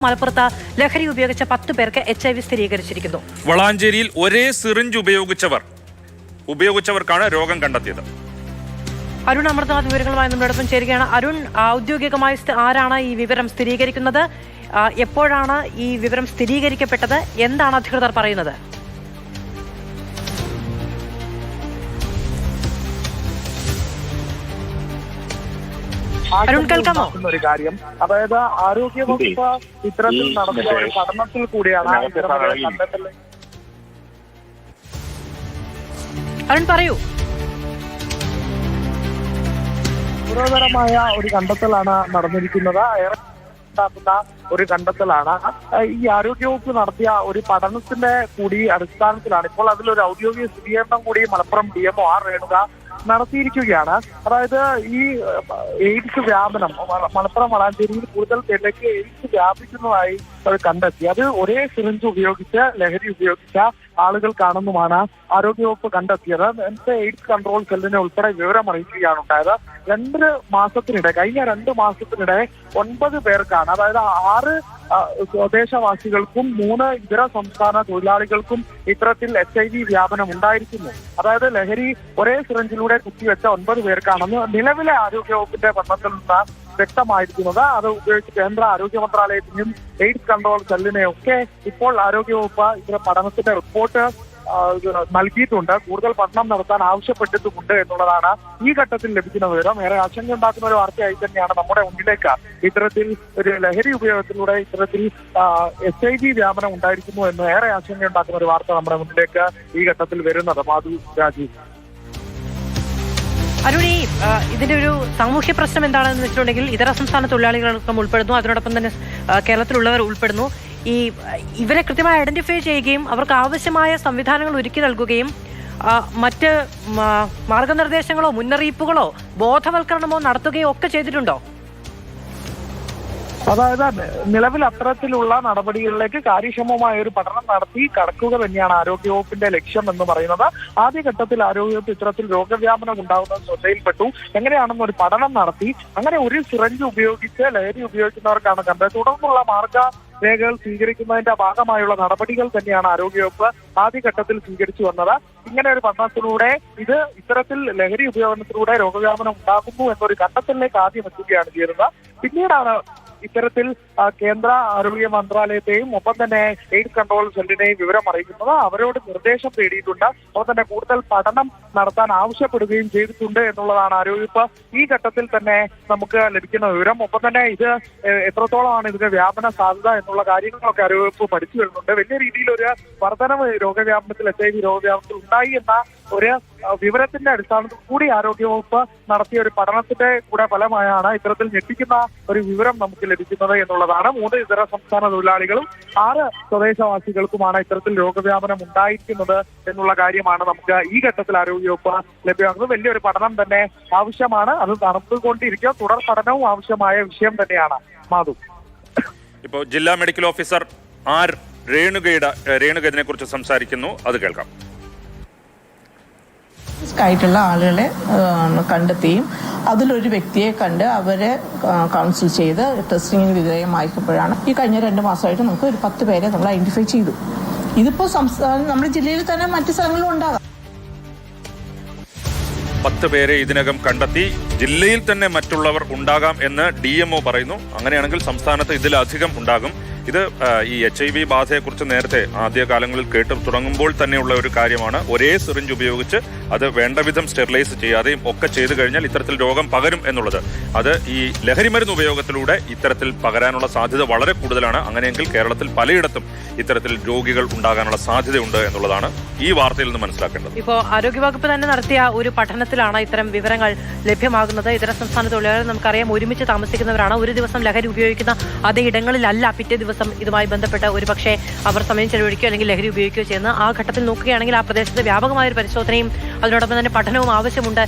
മലപ്പുറത്ത് ലഹരി ഉപയോഗിച്ച 10 പേർക്ക് HIV സ്ഥിരീകരിച്ചിരിക്കുന്നു. വളാഞ്ചേരിയിൽ ഒരേ സിറിഞ്ച് ഉപയോഗിച്ചവർക്കാണ് രോഗം കണ്ടെത്തിയത്. അരുൺ അമൃതനാഥ് വിവരങ്ങളുമായി നമ്മളോടൊപ്പം ചേരുകയാണ്. അരുൺ, ഔദ്യോഗികമായി ആരാണ് ഈ വിവരം സ്ഥിരീകരിക്കുന്നത്? എപ്പോഴാണ് ഈ വിവരം സ്ഥിരീകരിക്കപ്പെട്ടത്? എന്താണ് അധികൃതർ പറയുന്നത്? അരുൺ, കേൾക്കാമോ? ഒരു കാര്യം, അതായത് ആരോഗ്യവകുപ്പ് ഇത്തരത്തിൽ നടത്തിയ ഒരു പഠനത്തിൽ കൂടിയാണ് കണ്ടെത്തൽ. അരുൺ പറയൂ. ഗുരുതരമായ ഒരു കണ്ടെത്തലാണ് നടന്നിരിക്കുന്നത്. ഏറെ ാക്കുന്ന ഒരു കണ്ടെത്തലാണ്. ഈ ആരോഗ്യവകുപ്പ് നടത്തിയ ഒരു പഠനത്തിന്റെ കൂടി അടിസ്ഥാനത്തിലാണ് ഇപ്പോൾ അതിലൊരു ഔദ്യോഗിക സ്ഥിരീകരണം കൂടി മലപ്പുറം DMO ആർ രേണുക നടത്തിയിരിക്കുകയാണ്. അതായത് ഈ എയ്ഡ്സ് വ്യാപനം മലപ്പുറം വളാഞ്ചേരിയിൽ കൂടുതൽ പേരിലേക്ക് എയ്ഡ്സ് വ്യാപിക്കുന്നതായി കണ്ടെത്തി. അത് ഒരേ സിറിഞ്ച് ഉപയോഗിച്ച് ലഹരി ഉപയോഗിച്ച ആളുകൾക്കാണെന്നുമാണ് ആരോഗ്യവകുപ്പ് കണ്ടെത്തിയത്. നേരത്തെ എയ്ഡ്സ് കൺട്രോൾ സെല്ലിനെ ഉൾപ്പെടെ വിവരം അറിയിക്കുകയാണ് ഉണ്ടായത്. കഴിഞ്ഞ 2 മാസത്തിനിടെ 9 പേർക്കാണ്, അതായത് 6 സ്വദേശവാസികൾക്കും 3 ഇതര സംസ്ഥാന തൊഴിലാളികൾക്കും ഇത്തരത്തിൽ HIV വ്യാപനം ഉണ്ടായിരിക്കുന്നു. അതായത് ലഹരി ഒരേ സിറിഞ്ചിലൂടെ കുത്തിവെച്ച 9 പേർക്കാണെന്ന് നിലവിലെ ആരോഗ്യവകുപ്പിന്റെ പഠനത്തിൽ നിന്ന് വ്യക്തമായിരിക്കുന്നത്. അത് ഉപയോഗിച്ച് കേന്ദ്ര ആരോഗ്യ മന്ത്രാലയത്തിനും എയ്ഡ്സ് കൺട്രോൾ സെല്ലിനെയൊക്കെ ഇപ്പോൾ ആരോഗ്യവകുപ്പ് ഇതിന്റെ പഠനത്തിന്റെ റിപ്പോർട്ട് നൽകിയിട്ടുണ്ട്. കൂടുതൽ പഠനം നടത്താൻ ആവശ്യപ്പെട്ടിട്ടുമുണ്ട് എന്നുള്ളതാണ് ഈ ഘട്ടത്തിൽ ലഭിക്കുന്ന വിവരം. ഏറെ ആശങ്കയുണ്ടാക്കുന്ന ഒരു വാർത്തയായി തന്നെയാണ് നമ്മുടെ മുന്നിലേക്ക് ഇത്തരത്തിൽ ഒരു ലഹരി ഉപയോഗത്തിലൂടെ ഇത്തരത്തിൽ HIV വ്യാപനം ഉണ്ടായിരിക്കുന്നു എന്ന് ഏറെ ആശങ്കയുണ്ടാക്കുന്ന ഒരു വാർത്ത നമ്മുടെ മുന്നിലേക്ക് ഈ ഘട്ടത്തിൽ വരുന്നത്. മാധു, രാജീവ്. അരുണി, ഇതിന്റെ ഒരു സാമൂഹ്യ പ്രശ്നം എന്താണെന്ന് വെച്ചിട്ടുണ്ടെങ്കിൽ ഇതര സംസ്ഥാന തൊഴിലാളികളൊക്കെ ഉൾപ്പെടുന്നു, അതിനോടൊപ്പം തന്നെ കേരളത്തിലുള്ളവർ ഉൾപ്പെടുന്നു. ഇവരെ കൃത്യമായി ഐഡന്റിഫൈ ചെയ്യുകയും അവർക്ക് ആവശ്യമായ സംവിധാനങ്ങൾ ഒരുക്കി നൽകുകയും മറ്റ് മാർഗനിർദ്ദേശങ്ങളോ മുന്നറിയിപ്പുകളോ ബോധവൽക്കരണമോ നടത്തുകയോ ഒക്കെ ചെയ്തിട്ടുണ്ടോ? അതായത് നിലവിൽ അത്തരത്തിലുള്ള നടപടികളിലേക്ക് കാര്യക്ഷമമായ ഒരു പഠനം നടത്തി കടക്കുക തന്നെയാണ് ആരോഗ്യവകുപ്പിന്റെ ലക്ഷ്യം എന്ന് പറയുന്നത്. ആദ്യഘട്ടത്തിൽ ആരോഗ്യവകുപ്പ് ഇത്തരത്തിൽ രോഗവ്യാപനം ഉണ്ടാകുന്നത് ശ്രദ്ധയിൽപ്പെട്ടു. എങ്ങനെയാണെന്ന് ഒരു പഠനം നടത്തി അങ്ങനെ ഒരു സിറിഞ്ച് ഉപയോഗിച്ച് ലഹരി ഉപയോഗിക്കുന്നവർക്കാണ് കണ്ടത്. തുടർന്നുള്ള മാർഗരേഖകൾ സ്വീകരിക്കുന്നതിന്റെ ഭാഗമായുള്ള നടപടികൾ തന്നെയാണ് ആരോഗ്യവകുപ്പ് ആദ്യഘട്ടത്തിൽ സ്വീകരിച്ചു വന്നത്. ഇങ്ങനെ ഒരു പഠനത്തിലൂടെ ഇത് ഇത്തരത്തിൽ ലഹരി ഉപയോഗത്തിലൂടെ രോഗവ്യാപനം ഉണ്ടാകുന്നു എന്നൊരു കണ്ടെത്തലിലേക്ക് ആദ്യം എത്തുകയാണ് ചെയ്യുന്നത്. പിന്നീടാണ് ഇത്തരത്തിൽ കേന്ദ്ര ആരോഗ്യ മന്ത്രാലയത്തെയും ഒപ്പം തന്നെ എയ്ഡ്സ് കൺട്രോൾ സെല്ലിനെയും വിവരം അറിയിക്കുന്നത്. അവരോട് നിർദ്ദേശം തേടിയിട്ടുണ്ട്. ഒപ്പം തന്നെ കൂടുതൽ പഠനം നടത്താൻ ആവശ്യപ്പെടുകയും ചെയ്തിട്ടുണ്ട് എന്നുള്ളതാണ് ആരോഗ്യവകുപ്പ് ഈ ഘട്ടത്തിൽ തന്നെ നമുക്ക് ലഭിക്കുന്ന വിവരം. ഒപ്പം തന്നെ ഇത് എത്രത്തോളമാണ് ഇതിന്റെ വ്യാപന സാധ്യത എന്നുള്ള കാര്യങ്ങളൊക്കെ ആരോഗ്യവകുപ്പ് പഠിച്ചു വരുന്നുണ്ട്. വലിയ രീതിയിലൊരു വർധനവ് രോഗവ്യാപനത്തിൽ HIV രോഗവ്യാപനത്തിൽ ഉണ്ടായി എന്ന ഒരു വിവരത്തിന്റെ അടിസ്ഥാനത്തിൽ കൂടി ആരോഗ്യവകുപ്പ് നടത്തിയ ഒരു പഠനത്തിന്റെ കൂടെ ഫലമായാണ് ഇത്തരത്തിൽ ഞെട്ടിക്കുന്ന ഒരു വിവരം നമുക്ക് ലഭിക്കുന്നത് എന്നുള്ളതാണ്. 3 ഇതര സംസ്ഥാന തൊഴിലാളികളും 6 സ്വദേശവാസികൾക്കുമാണ് ഇത്തരത്തിൽ രോഗവ്യാപനം ഉണ്ടായിരിക്കുന്നത് എന്നുള്ള കാര്യമാണ് നമുക്ക് ഈ ഘട്ടത്തിൽ ആരോഗ്യവകുപ്പ് ലഭ്യമാകുന്നത്. വലിയൊരു പഠനം തന്നെ ആവശ്യമാണ്. അത് നടന്നുകൊണ്ടിരിക്കുക. തുടർ പഠനവും ആവശ്യമായ വിഷയം തന്നെയാണ്. മാധു, ഇപ്പോൾ ജില്ലാ മെഡിക്കൽ ഓഫീസർ രേണുക ഇതിനെ കുറിച്ച് സംസാരിക്കുന്നു. അത് കേൾക്കാം. ആയിട്ടുള്ള ആളുകളെ കണ്ടെത്തുകയും അതിലൊരു വ്യക്തിയെ കണ്ട് അവരെ കൗൺസിൽ ചെയ്ത് ടെസ്റ്റിങ്ങിന് വിധേയമായപ്പോഴാണ് ഈ കഴിഞ്ഞ 2 മാസമായിട്ട് നമുക്ക് ഒരു 10 പേരെ നമ്മൾ ഐഡന്റിഫൈ ചെയ്തു. ഇതിപ്പോ നമ്മുടെ ജില്ലയിൽ തന്നെ മറ്റു സ്ഥലങ്ങളിലും ഉണ്ടാകാം. 10 പേരെ ഇതിനകം കണ്ടെത്തി. ജില്ലയിൽ തന്നെ മറ്റുള്ളവർ ഉണ്ടാകാം എന്ന് DMO പറയുന്നു. അങ്ങനെയാണെങ്കിൽ സംസ്ഥാനത്ത് ഇതിലധികം ഉണ്ടാകും. ഇത് ഈ HIV ബാധയെക്കുറിച്ച് നേരത്തെ ആദ്യകാലങ്ങളിൽ കേട്ടു തുടങ്ങുമ്പോൾ തന്നെയുള്ള ഒരു കാര്യമാണ്. ഒരേ സിറിഞ്ച് ഉപയോഗിച്ച് അത് വേണ്ട വിധം സ്റ്റെറിലൈസ് ചെയ്യാതെയും ഒക്കെ ചെയ്തു കഴിഞ്ഞാൽ ഇത്തരത്തിൽ രോഗം പകരും എന്നുള്ളത്. അത് ഈ ലഹരിമരുന്ന് ഉപയോഗത്തിലൂടെ ഇത്തരത്തിൽ പകരാനുള്ള സാധ്യത വളരെ കൂടുതലാണ്. അങ്ങനെയെങ്കിൽ കേരളത്തിൽ പലയിടത്തും ഇത്തരത്തിൽ രോഗികൾ ഉണ്ടാകാനുള്ള സാധ്യതയുണ്ട് എന്നുള്ളതാണ് ഈ വാർത്തയിൽ നിന്ന് മനസ്സിലാക്കേണ്ടത്. ഇപ്പോൾ ആരോഗ്യവകുപ്പ് തന്നെ നടത്തിയ ഒരു പഠനത്തിലാണ് ഇത്തരം വിവരങ്ങൾ ലഭ്യമാകുന്നത്. ഇതര സംസ്ഥാന തൊഴിലാളികൾ നമുക്കറിയാം ഒരുമിച്ച് താമസിക്കുന്നവരാണ്. ഒരു ദിവസം ലഹരി ഉപയോഗിക്കുന്ന അതേ ഇടങ്ങളിലല്ല പിറ്റേ ദിവസം ഇതുമായി ബന്ധപ്പെട്ട് ഒരുപക്ഷെ അവർ സമയം ചെലവഴിക്കുകയോ അല്ലെങ്കിൽ ലഹരി ഉപയോഗിക്കുകയോ ചെയ്യുന്ന ആ ഘട്ടത്തിൽ നോക്കുകയാണെങ്കിൽ ആ പ്രദേശത്ത് വ്യാപകമായ ഒരു പരിശോധനയും അതിനോടൊപ്പം തന്നെ പഠനവും ആവശ്യമുണ്ട്